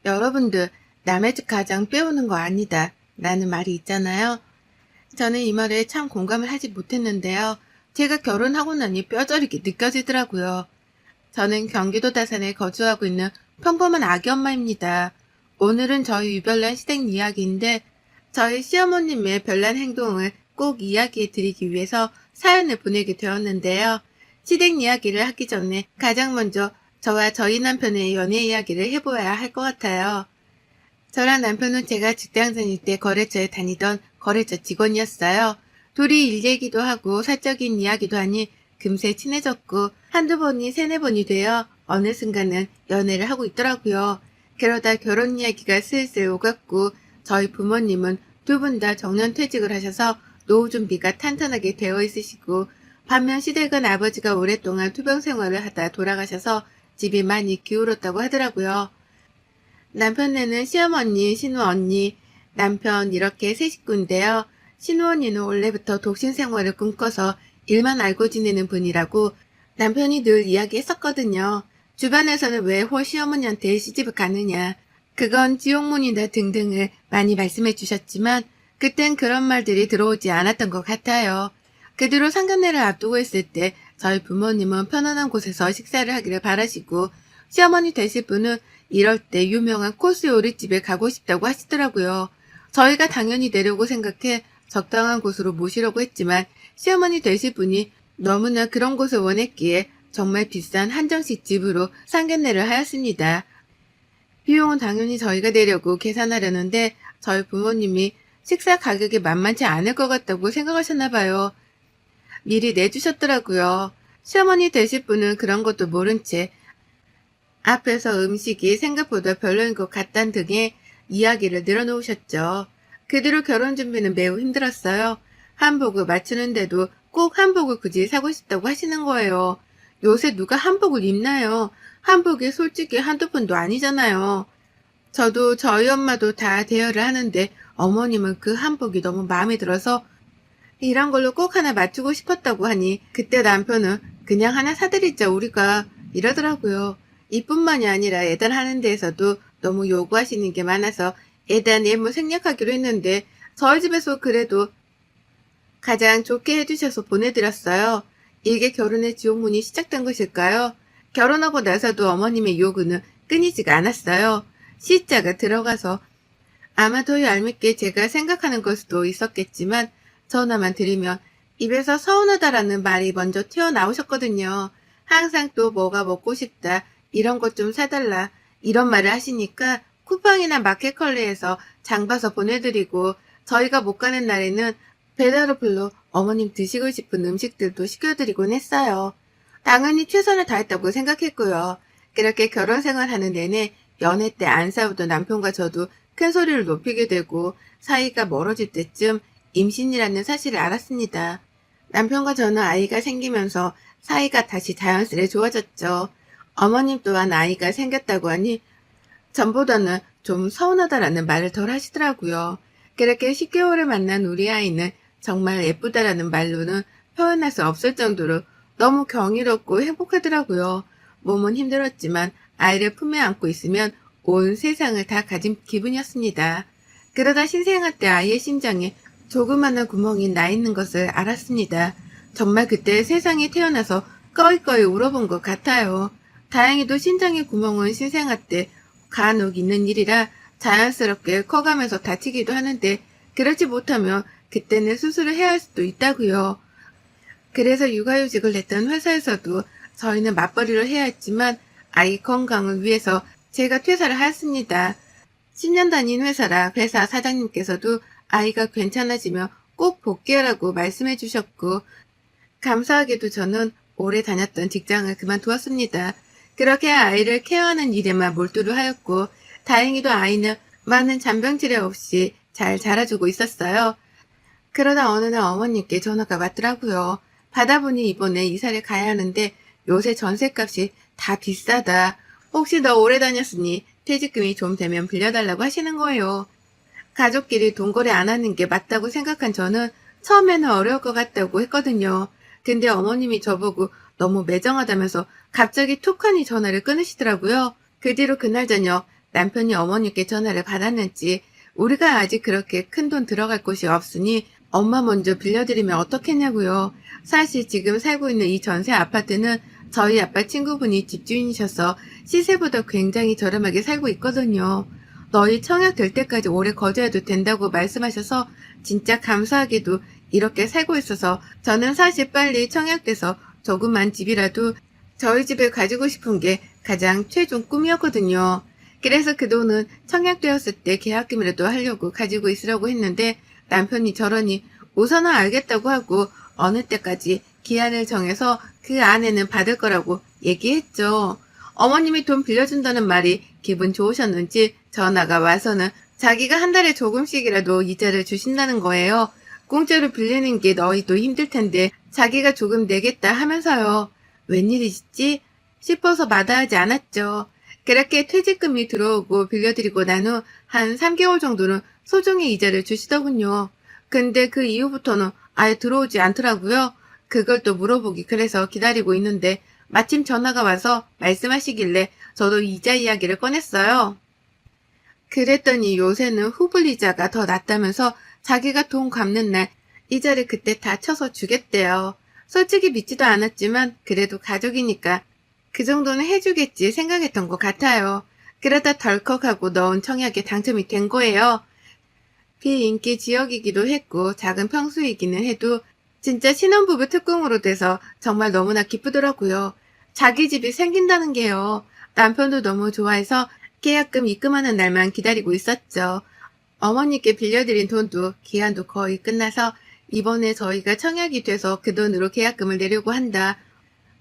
여러분들, 남의 집 가장 빼오는 거 아니다. 라는 말이 있잖아요. 저는 이 말에 참 공감을 하지 못했는데요. 제가 결혼하고 나니 뼈저리게 느껴지더라고요. 저는 경기도 다산에 거주하고 있는 평범한 아기 엄마입니다. 오늘은 저희 유별난 시댁 이야기인데 저희 시어머님의 별난 행동을 꼭 이야기해 드리기 위해서 사연을 보내게 되었는데요. 시댁 이야기를 하기 전에 가장 먼저 저와 저희 남편의 연애 이야기를 해보아야 할 것 같아요. 저랑 남편은 제가 직장 다닐 때 거래처에 다니던 거래처 직원이었어요. 둘이 일 얘기도 하고 사적인 이야기도 하니 금세 친해졌고 한두 번이 세네 번이 되어 어느 순간은 연애를 하고 있더라고요. 그러다 결혼 이야기가 슬슬 오갔고 저희 부모님은 두 분 다 정년퇴직을 하셔서 노후 준비가 탄탄하게 되어 있으시고 반면 시댁은 아버지가 오랫동안 투병 생활을 하다 돌아가셔서 집이 많이 기울었다고 하더라고요. 남편네는 시어머니, 신우언니, 남편 이렇게 세 식구인데요. 신우언니는 원래부터 독신 생활을 꿈꿔서 일만 알고 지내는 분이라고 남편이 늘 이야기했었거든요. 주변에서는 왜 홀 시어머니한테 시집을 가느냐, 그건 지옥문이다 등등을 많이 말씀해 주셨지만 그땐 그런 말들이 들어오지 않았던 것 같아요. 그 뒤로 상견례를 앞두고 있을 때 저희 부모님은 편안한 곳에서 식사를 하기를 바라시고 시어머니 되실 분은 이럴 때 유명한 코스 요리집에 가고 싶다고 하시더라고요. 저희가 당연히 내려고 생각해 적당한 곳으로 모시려고 했지만 시어머니 되실 분이 너무나 그런 곳을 원했기에 정말 비싼 한정식 집으로 상견례를 하였습니다. 비용은 당연히 저희가 내려고 계산하려는데 저희 부모님이 식사 가격이 만만치 않을 것 같다고 생각하셨나 봐요. 미리 내주셨더라고요. 시어머니 되실 분은 그런 것도 모른 채 앞에서 음식이 생각보다 별로인 것 같단 등의 이야기를 늘어놓으셨죠. 그 뒤로 결혼 준비는 매우 힘들었어요. 한복을 맞추는데도 꼭 한복을 굳이 사고 싶다고 하시는 거예요. 요새 누가 한복을 입나요? 한복이 솔직히 한두 푼도 아니잖아요. 저도 저희 엄마도 다 대여를 하는데 어머님은 그 한복이 너무 마음에 들어서 이런 걸로 꼭 하나 맞추고 싶었다고 하니 그때 남편은 그냥 하나 사드리자 우리가 이러더라고요. 이뿐만이 아니라 예단하는 데에서도 너무 요구하시는 게 많아서 예단 예물 생략하기로 했는데 저희 집에서 그래도 가장 좋게 해주셔서 보내드렸어요. 이게 결혼의 지옥문이 시작된 것일까요? 결혼하고 나서도 어머님의 요구는 끊이지가 않았어요. 시자가 들어가서 아마 더 얄밉게 제가 생각하는 걸 수도 있었겠지만 전화만 드리면 입에서 서운하다라는 말이 먼저 튀어나오셨거든요. 항상 또 뭐가 먹고 싶다, 이런 것 좀 사달라 이런 말을 하시니까 쿠팡이나 마켓컬리에서 장 봐서 보내드리고 저희가 못 가는 날에는 배달 어플로 어머님 드시고 싶은 음식들도 시켜드리곤 했어요. 당연히 최선을 다했다고 생각했고요. 그렇게 결혼 생활하는 내내 연애 때 안 싸우던 남편과 저도 큰 소리를 높이게 되고 사이가 멀어질 때쯤 임신이라는 사실을 알았습니다. 남편과 저는 아이가 생기면서 사이가 다시 자연스레 좋아졌죠. 어머님 또한 아이가 생겼다고 하니 전보다는 좀 서운하다라는 말을 덜 하시더라고요. 그렇게 10개월을 만난 우리 아이는 정말 예쁘다라는 말로는 표현할 수 없을 정도로 너무 경이롭고 행복하더라고요. 몸은 힘들었지만 아이를 품에 안고 있으면 온 세상을 다 가진 기분이었습니다. 그러다 신생아 때 아이의 심장에 조그마한 구멍이 나 있는 것을 알았습니다. 정말 그때 세상에 태어나서 꺼이꺼이 울어본 것 같아요. 다행히도 심장의 구멍은 신생아 때 간혹 있는 일이라 자연스럽게 커가면서 다치기도 하는데 그렇지 못하면 그때는 수술을 해야 할 수도 있다고요. 그래서 육아휴직을 냈던 회사에서도 저희는 맞벌이를 해야 했지만 아이 건강을 위해서 제가 퇴사를 하였습니다. 10년 다닌 회사라 회사 사장님께서도 아이가 괜찮아지면 꼭 복귀하라고 말씀해 주셨고 감사하게도 저는 오래 다녔던 직장을 그만두었습니다. 그렇게 아이를 케어하는 일에만 몰두를 하였고 다행히도 아이는 많은 잔병치레 없이 잘 자라주고 있었어요. 그러다 어느 날 어머님께 전화가 왔더라고요. 받아보니 이번에 이사를 가야 하는데 요새 전셋값이 다 비싸다. 혹시 너 오래 다녔으니 퇴직금이 좀 되면 빌려달라고 하시는 거예요. 가족끼리 돈거래 안 하는 게 맞다고 생각한 저는 처음에는 어려울 것 같다고 했거든요. 근데 어머님이 저보고 너무 매정하다면서 갑자기 툭하니 전화를 끊으시더라고요. 그 뒤로 그날 저녁 남편이 어머니께 전화를 받았는지 우리가 아직 그렇게 큰돈 들어갈 곳이 없으니 엄마 먼저 빌려드리면 어떻겠냐고요. 사실 지금 살고 있는 이 전세 아파트는 저희 아빠 친구분이 집주인이셔서 시세보다 굉장히 저렴하게 살고 있거든요. 너희 청약 될 때까지 오래 거주해도 된다고 말씀하셔서 진짜 감사하게도 이렇게 살고 있어서 저는 사실 빨리 청약돼서 조그만 집이라도 저희 집에 가지고 싶은 게 가장 최종 꿈이었거든요. 그래서 그 돈은 청약되었을 때 계약금이라도 하려고 가지고 있으려고 했는데 남편이 저러니 우선은 알겠다고 하고 어느 때까지 기한을 정해서 그 안에는 받을 거라고 얘기했죠. 어머님이 돈 빌려준다는 말이 기분 좋으셨는지 전화가 와서는 자기가 한 달에 조금씩이라도 이자를 주신다는 거예요. 공짜로 빌리는 게 너희도 힘들 텐데 자기가 조금 내겠다 하면서요. 웬일이지? 싶어서 마다하지 않았죠. 그렇게 퇴직금이 들어오고 빌려드리고 난 후 한 3개월 정도는 소정의 이자를 주시더군요. 근데 그 이후부터는 아예 들어오지 않더라고요. 그걸 또 물어보기 그래서 기다리고 있는데 마침 전화가 와서 말씀하시길래 저도 이자 이야기를 꺼냈어요. 그랬더니 요새는 후불이자가 더 낫다면서 자기가 돈 갚는 날 이자를 그때 다 쳐서 주겠대요. 솔직히 믿지도 않았지만 그래도 가족이니까 그 정도는 해주겠지 생각했던 것 같아요. 그러다 덜컥하고 넣은 청약에 당첨이 된 거예요. 비인기 지역이기도 했고 작은 평수이기는 해도 진짜 신혼부부 특공으로 돼서 정말 너무나 기쁘더라고요. 자기 집이 생긴다는 게요. 남편도 너무 좋아해서 계약금 입금하는 날만 기다리고 있었죠. 어머니께 빌려드린 돈도 기한도 거의 끝나서 이번에 저희가 청약이 돼서 그 돈으로 계약금을 내려고 한다.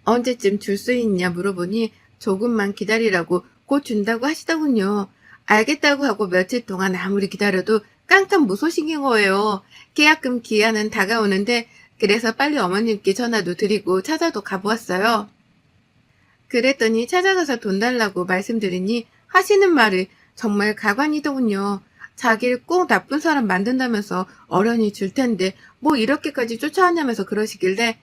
언제쯤 줄 수 있냐 물어보니 조금만 기다리라고 곧 준다고 하시더군요. 알겠다고 하고 며칠 동안 아무리 기다려도 깡통 무소식인 거예요. 계약금 기한은 다가오는데 그래서 빨리 어머님께 전화도 드리고 찾아도 가보았어요. 그랬더니 찾아가서 돈 달라고 말씀드리니 하시는 말이 정말 가관이더군요. 자기를 꼭 나쁜 사람 만든다면서 어련히 줄 텐데 뭐 이렇게까지 쫓아왔냐면서 그러시길래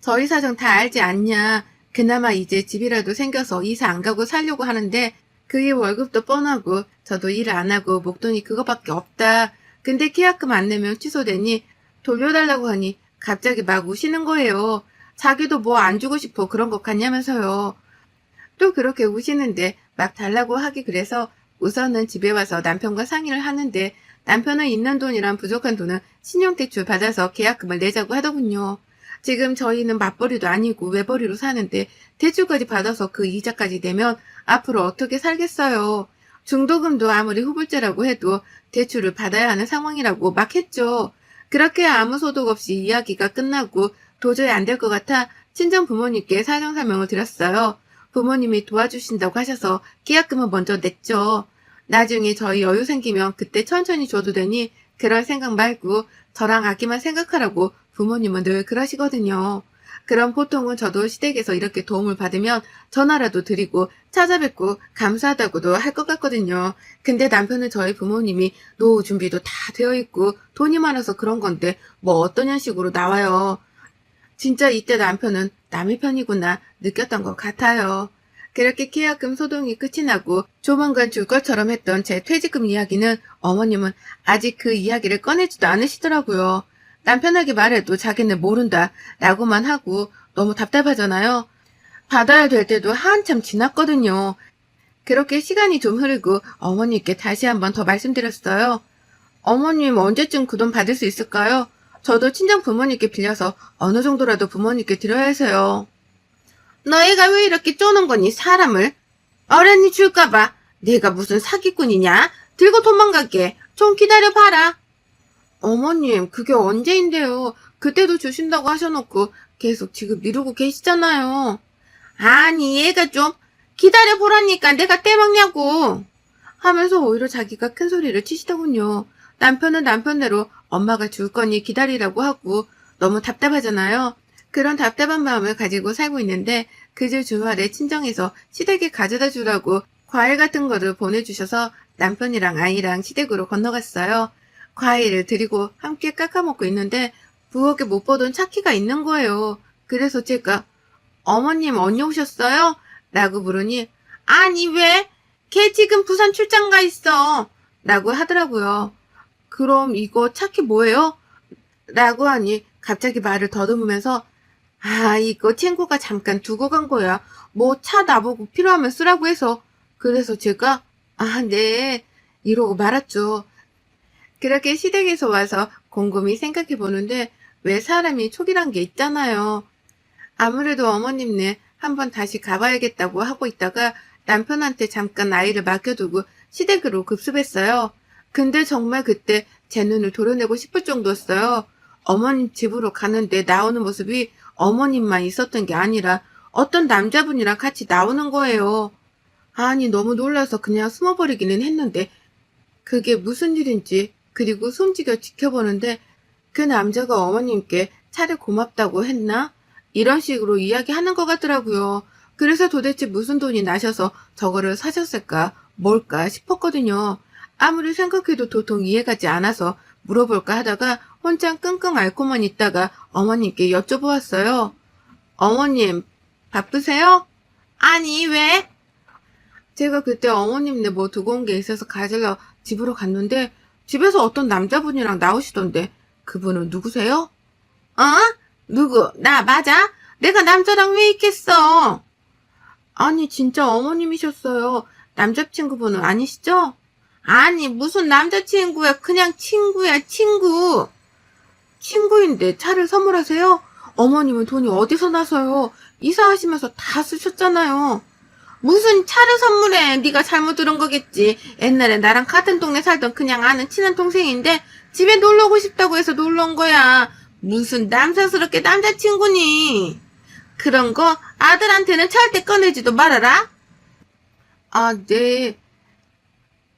저희 사정 다 알지 않냐. 그나마 이제 집이라도 생겨서 이사 안 가고 살려고 하는데 그게 월급도 뻔하고 저도 일 안 하고 목돈이 그거밖에 없다. 근데 계약금 안 내면 취소되니 돌려달라고 하니 갑자기 막 우시는 거예요. 자기도 뭐 안 주고 싶어 그런 것 같냐면서요. 또 그렇게 우시는데 막 달라고 하기 그래서 우선은 집에 와서 남편과 상의를 하는데 남편은 있는 돈이랑 부족한 돈은 신용대출 받아서 계약금을 내자고 하더군요. 지금 저희는 맞벌이도 아니고 외벌이로 사는데 대출까지 받아서 그 이자까지 내면 앞으로 어떻게 살겠어요. 중도금도 아무리 후불제라고 해도 대출을 받아야 하는 상황이라고 막 했죠. 그렇게 아무 소득 없이 이야기가 끝나고 도저히 안 될 것 같아 친정 부모님께 사정 설명을 드렸어요. 부모님이 도와주신다고 하셔서 계약금은 먼저 냈죠. 나중에 저희 여유 생기면 그때 천천히 줘도 되니 그럴 생각 말고 저랑 아기만 생각하라고 부모님은 늘 그러시거든요. 그럼 보통은 저도 시댁에서 이렇게 도움을 받으면 전화라도 드리고 찾아뵙고 감사하다고도 할 것 같거든요. 근데 남편은 저희 부모님이 노후 준비도 다 되어 있고 돈이 많아서 그런 건데 뭐 어떠냐 식으로 나와요. 진짜 이때 남편은 남의 편이구나 느꼈던 것 같아요. 그렇게 계약금 소동이 끝이 나고 조만간 줄 것처럼 했던 제 퇴직금 이야기는 어머님은 아직 그 이야기를 꺼내지도 않으시더라고요. 남편에게 말해도 자기는 모른다 라고만 하고 너무 답답하잖아요. 받아야 될 때도 한참 지났거든요. 그렇게 시간이 좀 흐르고 어머님께 다시 한번 더 말씀드렸어요. 어머님 언제쯤 그 돈 받을 수 있을까요? 저도 친정 부모님께 빌려서 어느 정도라도 부모님께 드려야 해서요. 너희가 왜 이렇게 쪼는 거니 사람을? 어련히 줄까봐. 내가 무슨 사기꾼이냐? 들고 도망가게. 좀 기다려봐라. 어머님 그게 언제인데요. 그때도 주신다고 하셔놓고 계속 지금 미루고 계시잖아요. 아니 얘가 좀 기다려보라니까 내가 떼먹냐고 하면서 오히려 자기가 큰 소리를 치시더군요. 남편은 남편대로 엄마가 줄 거니 기다리라고 하고 너무 답답하잖아요. 그런 답답한 마음을 가지고 살고 있는데 그제 주말에 친정에서 시댁에 가져다 주라고 과일 같은 거를 보내주셔서 남편이랑 아이랑 시댁으로 건너갔어요. 과일을 드리고 함께 깎아먹고 있는데 부엌에 못 보던 차키가 있는 거예요. 그래서 제가 어머님 언제 오셨어요? 라고 물으니 아니 왜? 걔 지금 부산 출장 가 있어. 라고 하더라고요. 그럼 이거 차키 뭐예요? 라고 하니 갑자기 말을 더듬으면서 이거 친구가 잠깐 두고 간 거야. 뭐 차 나보고 필요하면 쓰라고 해서. 그래서 제가 네. 이러고 말았죠. 그렇게 시댁에서 와서 곰곰이 생각해 보는데 왜 사람이 촉이란 게 있잖아요. 아무래도 어머님네 한번 다시 가봐야겠다고 하고 있다가 남편한테 잠깐 아이를 맡겨두고 시댁으로 급습했어요. 근데 정말 그때 제 눈을 도려내고 싶을 정도였어요. 어머님 집으로 가는데 나오는 모습이 어머님만 있었던 게 아니라 어떤 남자분이랑 같이 나오는 거예요. 아니 너무 놀라서 그냥 숨어버리기는 했는데 그게 무슨 일인지 그리고 숨지겨 지켜보는데 그 남자가 어머님께 차를 고맙다고 했나? 이런 식으로 이야기하는 것 같더라고요. 그래서 도대체 무슨 돈이 나셔서 저거를 사셨을까 뭘까 싶었거든요. 아무리 생각해도 도통 이해가지 않아서 물어볼까 하다가 혼자 끙끙 앓고만 있다가 어머님께 여쭤보았어요. 어머님 바쁘세요? 아니 왜? 제가 그때 어머님네 뭐 두고 온 게 있어서 가지러 집으로 갔는데 집에서 어떤 남자분이랑 나오시던데 그분은 누구세요? 누구? 나 맞아? 내가 남자랑 왜 있겠어? 아니 진짜 어머님이셨어요. 남자친구분은 아니시죠? 아니 무슨 남자친구야. 그냥 친구야 친구. 친구인데 차를 선물하세요? 어머님은 돈이 어디서 나서요? 이사하시면서 다 쓰셨잖아요. 무슨 차를 선물해. 네가 잘못 들은 거겠지. 옛날에 나랑 같은 동네 살던 그냥 아는 친한 동생인데 집에 놀러 오고 싶다고 해서 놀러 온 거야. 무슨 남사스럽게 남자친구니. 그런 거 아들한테는 절대 꺼내지도 말아라. 네.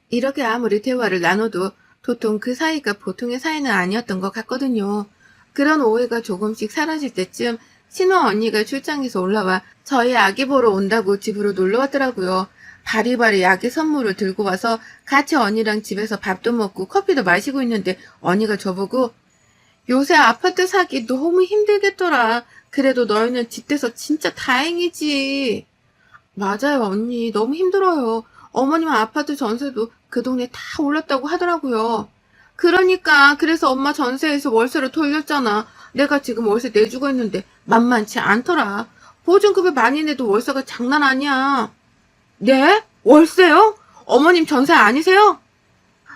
이렇게 아무리 대화를 나눠도 도통 그 사이가 보통의 사이는 아니었던 것 같거든요. 그런 오해가 조금씩 사라질 때쯤 신호 언니가 출장에서 올라와 저희 아기 보러 온다고 집으로 놀러 왔더라고요. 바리바리 아기 선물을 들고 와서 같이 언니랑 집에서 밥도 먹고 커피도 마시고 있는데 언니가 저보고 요새 아파트 사기 너무 힘들겠더라. 그래도 너희는 집 돼서 진짜 다행이지. 맞아요 언니 너무 힘들어요. 어머님 아파트 전세도 그 동네 다 올랐다고 하더라고요. 그러니까 그래서 엄마 전세에서 월세로 돌렸잖아. 내가 지금 월세 내주고 있는데 만만치 않더라. 보증금을 많이 내도 월세가 장난 아니야. 네? 월세요? 어머님 전세 아니세요?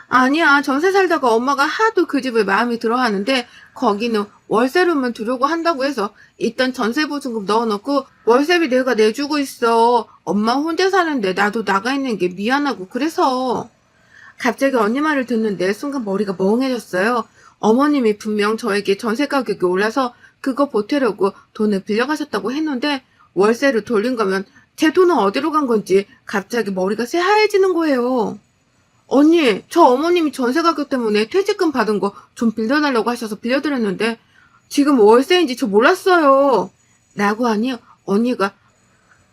아니야. 전세 살다가 엄마가 하도 그 집을 마음에 들어 하는데 거기는 월세로만 두려고 한다고 해서 일단 전세 보증금 넣어놓고 월세비 내가 내주고 있어. 엄마 혼자 사는데 나도 나가 있는 게 미안하고 그래서. 갑자기 언니 말을 듣는데 순간 머리가 멍해졌어요. 어머님이 분명 저에게 전세 가격이 올라서 그거 보태려고 돈을 빌려가셨다고 했는데 월세를 돌린 거면 제 돈은 어디로 간 건지 갑자기 머리가 새하얘지는 거예요. 언니, 저 어머님이 전세 가격 때문에 퇴직금 받은 거 좀 빌려달라고 하셔서 빌려드렸는데 지금 월세인지 저 몰랐어요. 라고 하니 언니가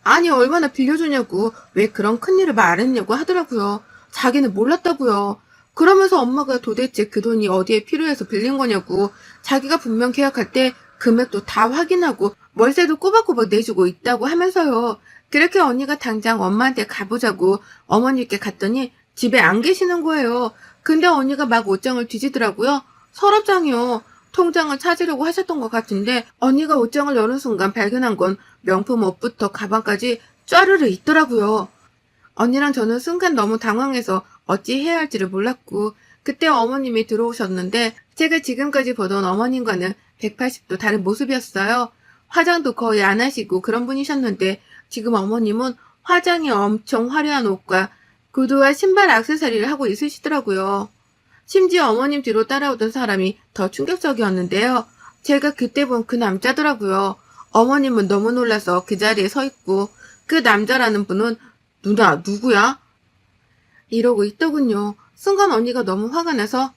아니 얼마나 빌려주냐고 왜 그런 큰일을 말 안 했냐고 하더라고요. 자기는 몰랐다고요. 그러면서 엄마가 도대체 그 돈이 어디에 필요해서 빌린 거냐고 자기가 분명 계약할 때 금액도 다 확인하고 월세도 꼬박꼬박 내주고 있다고 하면서요. 그렇게 언니가 당장 엄마한테 가보자고 어머니께 갔더니 집에 안 계시는 거예요. 근데 언니가 막 옷장을 뒤지더라고요. 서랍장이요. 통장을 찾으려고 하셨던 것 같은데 언니가 옷장을 여는 순간 발견한 건 명품 옷부터 가방까지 쫘르르 있더라고요. 언니랑 저는 순간 너무 당황해서 어찌 해야 할지를 몰랐고 그때 어머님이 들어오셨는데 제가 지금까지 보던 어머님과는 180도 다른 모습이었어요. 화장도 거의 안 하시고 그런 분이셨는데 지금 어머님은 화장이 엄청 화려한 옷과 구두와 신발 액세서리를 하고 있으시더라고요. 심지어 어머님 뒤로 따라오던 사람이 더 충격적이었는데요. 제가 그때 본 그 남자더라고요. 어머님은 너무 놀라서 그 자리에 서 있고 그 남자라는 분은 누나 누구야? 이러고 있더군요. 순간 언니가 너무 화가 나서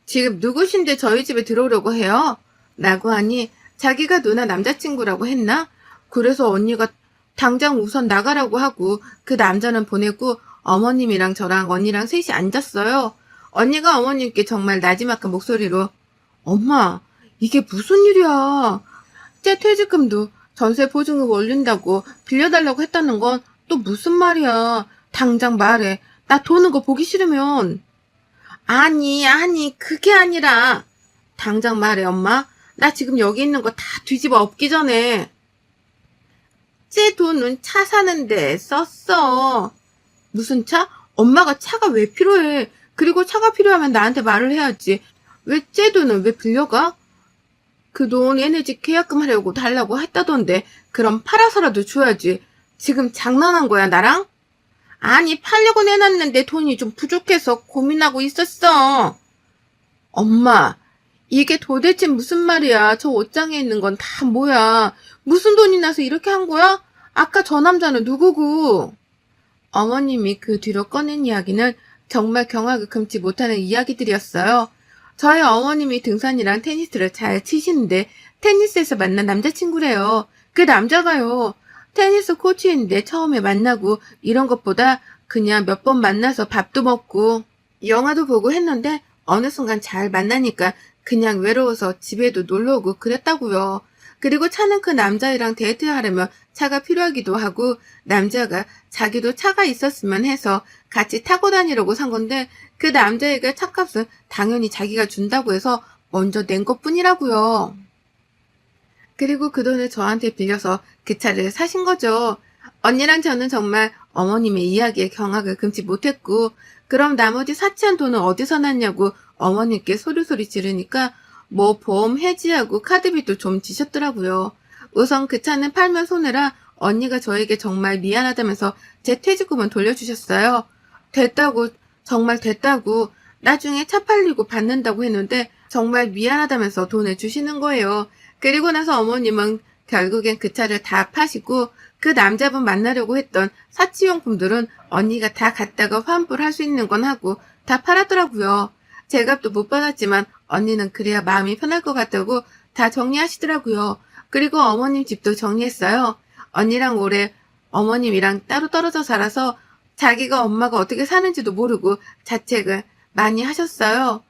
지금 누구신데 저희 집에 들어오려고 해요? 라고 하니 자기가 누나 남자친구라고 했나? 그래서 언니가 당장 우선 나가라고 하고 그 남자는 보내고 어머님이랑 저랑 언니랑 셋이 앉았어요. 언니가 어머님께 정말 나지막한 목소리로 엄마 이게 무슨 일이야. 제 퇴직금도 전세 보증금 올린다고 빌려달라고 했다는 건 또 무슨 말이야. 당장 말해. 나 도는 거 보기 싫으면. 아니, 그게 아니라. 당장 말해, 엄마. 나 지금 여기 있는 거 다 뒤집어 엎기 전에. 제 돈은 차 사는데 썼어. 무슨 차? 엄마가 차가 왜 필요해? 그리고 차가 필요하면 나한테 말을 해야지. 왜 제 돈은 왜 빌려가? 그 돈 얘네 집 계약금 하려고 달라고 했다던데 그럼 팔아서라도 줘야지. 지금 장난한 거야 나랑? 아니 팔려고 내놨는데 돈이 좀 부족해서 고민하고 있었어. 엄마 이게 도대체 무슨 말이야. 저 옷장에 있는 건 다 뭐야. 무슨 돈이 나서 이렇게 한 거야? 아까 저 남자는 누구고? 어머님이 그 뒤로 꺼낸 이야기는 정말 경악을 금치 못하는 이야기들이었어요. 저희 어머님이 등산이랑 테니스를 잘 치시는데 테니스에서 만난 남자친구래요. 그 남자가요. 테니스 코치인데 처음에 만나고 이런 것보다 그냥 몇 번 만나서 밥도 먹고 영화도 보고 했는데 어느 순간 잘 만나니까 그냥 외로워서 집에도 놀러 오고 그랬다고요. 그리고 차는 그 남자애랑 데이트하려면 차가 필요하기도 하고 남자가 자기도 차가 있었으면 해서 같이 타고 다니려고 산 건데 그 남자애가 차값은 당연히 자기가 준다고 해서 먼저 낸 것뿐이라고요. 그리고 그 돈을 저한테 빌려서 그 차를 사신 거죠. 언니랑 저는 정말 어머님의 이야기에 경악을 금치 못했고 그럼 나머지 사치한 돈은 어디서 났냐고 어머님께 소리소리 지르니까 뭐 보험 해지하고 카드비도 좀 지셨더라고요. 우선 그 차는 팔면 손해라 언니가 저에게 정말 미안하다면서 제 퇴직금은 돌려주셨어요. 됐다고 정말 됐다고 나중에 차 팔리고 받는다고 했는데 정말 미안하다면서 돈을 주시는 거예요. 그리고 나서 어머님은 결국엔 그 차를 다 파시고 그 남자분 만나려고 했던 사치용품들은 언니가 다 갖다가 환불할 수 있는 건 하고 다 팔았더라고요. 제가 또 못 받았지만 언니는 그래야 마음이 편할 것 같다고 다 정리하시더라고요. 그리고 어머님 집도 정리했어요. 언니랑 올해 어머님이랑 따로 떨어져 살아서 자기가 엄마가 어떻게 사는지도 모르고 자책을 많이 하셨어요.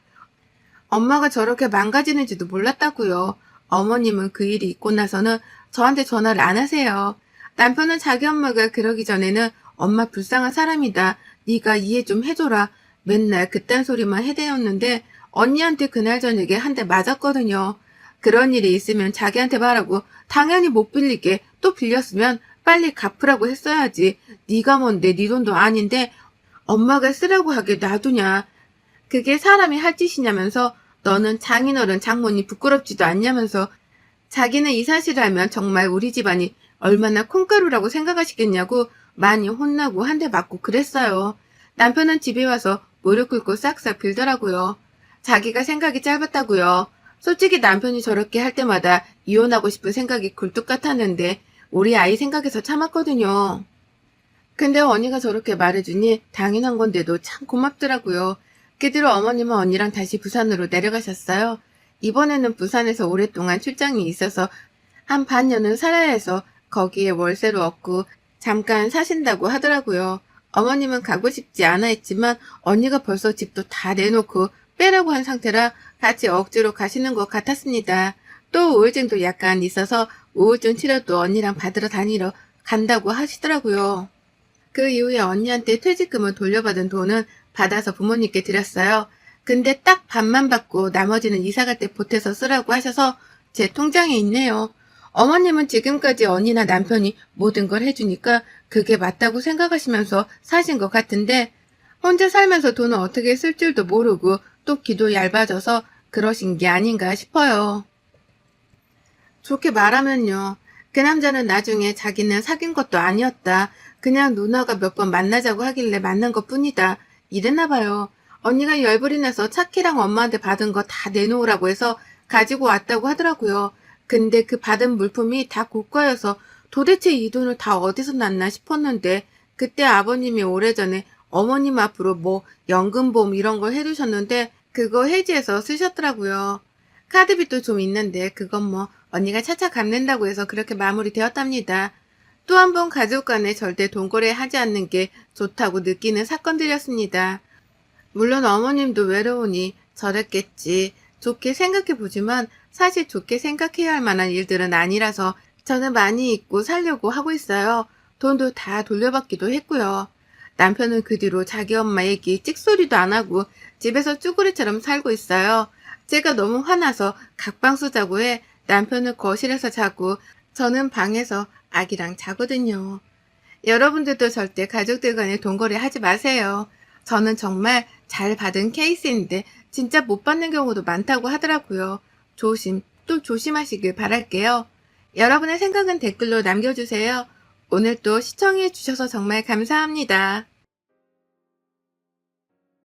엄마가 저렇게 망가지는지도 몰랐다고요. 어머님은 그 일이 있고 나서는 저한테 전화를 안 하세요. 남편은 자기 엄마가 그러기 전에는 엄마 불쌍한 사람이다. 네가 이해 좀 해줘라. 맨날 그딴 소리만 해대었는데 언니한테 그날 저녁에 한 대 맞았거든요. 그런 일이 있으면 자기한테 말하고 당연히 못 빌리게 또 빌렸으면 빨리 갚으라고 했어야지. 네가 뭔데 네 돈도 아닌데 엄마가 쓰라고 하게 놔두냐. 그게 사람이 할 짓이냐면서 너는 장인어른 장모님 부끄럽지도 않냐면서 자기는 이 사실을 알면 정말 우리 집안이 얼마나 콩가루라고 생각하시겠냐고 많이 혼나고 한 대 맞고 그랬어요. 남편은 집에 와서 무릎 꿇고 싹싹 빌더라고요. 자기가 생각이 짧았다고요. 솔직히 남편이 저렇게 할 때마다 이혼하고 싶은 생각이 굴뚝 같았는데 우리 아이 생각해서 참았거든요. 근데 언니가 저렇게 말해주니 당연한 건데도 참 고맙더라고요. 그 뒤로 어머님은 언니랑 다시 부산으로 내려가셨어요. 이번에는 부산에서 오랫동안 출장이 있어서 한 반년은 살아야 해서 거기에 월세로 얻고 잠깐 사신다고 하더라고요. 어머님은 가고 싶지 않아 했지만 언니가 벌써 집도 다 내놓고 빼라고 한 상태라 같이 억지로 가시는 것 같았습니다. 또 우울증도 약간 있어서 우울증 치료도 언니랑 받으러 다니러 간다고 하시더라고요. 그 이후에 언니한테 퇴직금을 돌려받은 돈은 받아서 부모님께 드렸어요. 근데 딱 반만 받고 나머지는 이사갈 때 보태서 쓰라고 하셔서 제 통장에 있네요. 어머님은 지금까지 언니나 남편이 모든 걸 해주니까 그게 맞다고 생각하시면서 사신 것 같은데 혼자 살면서 돈을 어떻게 쓸 줄도 모르고 또 기도 얇아져서 그러신 게 아닌가 싶어요. 좋게 말하면요. 그 남자는 나중에 자기는 사귄 것도 아니었다. 그냥 누나가 몇 번 만나자고 하길래 만난 것 뿐이다. 이랬나 봐요. 언니가 열불이 나서 차키랑 엄마한테 받은 거 다 내놓으라고 해서 가지고 왔다고 하더라고요. 근데 그 받은 물품이 다 고가여서 도대체 이 돈을 다 어디서 났나 싶었는데 그때 아버님이 오래전에 어머님 앞으로 뭐 연금보험 이런 걸 해두셨는데 그거 해지해서 쓰셨더라고요. 카드빚도 좀 있는데 그건 뭐 언니가 차차 갚는다고 해서 그렇게 마무리되었답니다. 또 한 번 가족 간에 절대 돈거래 하지 않는 게 좋다고 느끼는 사건들이었습니다. 물론 어머님도 외로우니 저랬겠지. 좋게 생각해보지만 사실 좋게 생각해야 할 만한 일들은 아니라서 저는 많이 잊고 살려고 하고 있어요. 돈도 다 돌려받기도 했고요. 남편은 그 뒤로 자기 엄마 얘기 찍소리도 안 하고 집에서 쭈구리처럼 살고 있어요. 제가 너무 화나서 각방수 자고 해 남편은 거실에서 자고 저는 방에서 아기랑 자거든요. 여러분들도 절대 가족들 간에 돈거래 하지 마세요. 저는 정말 잘 받은 케이스인데 진짜 못 받는 경우도 많다고 하더라고요. 또 조심하시길 바랄게요. 여러분의 생각은 댓글로 남겨주세요. 오늘 또 시청해 주셔서 정말 감사합니다.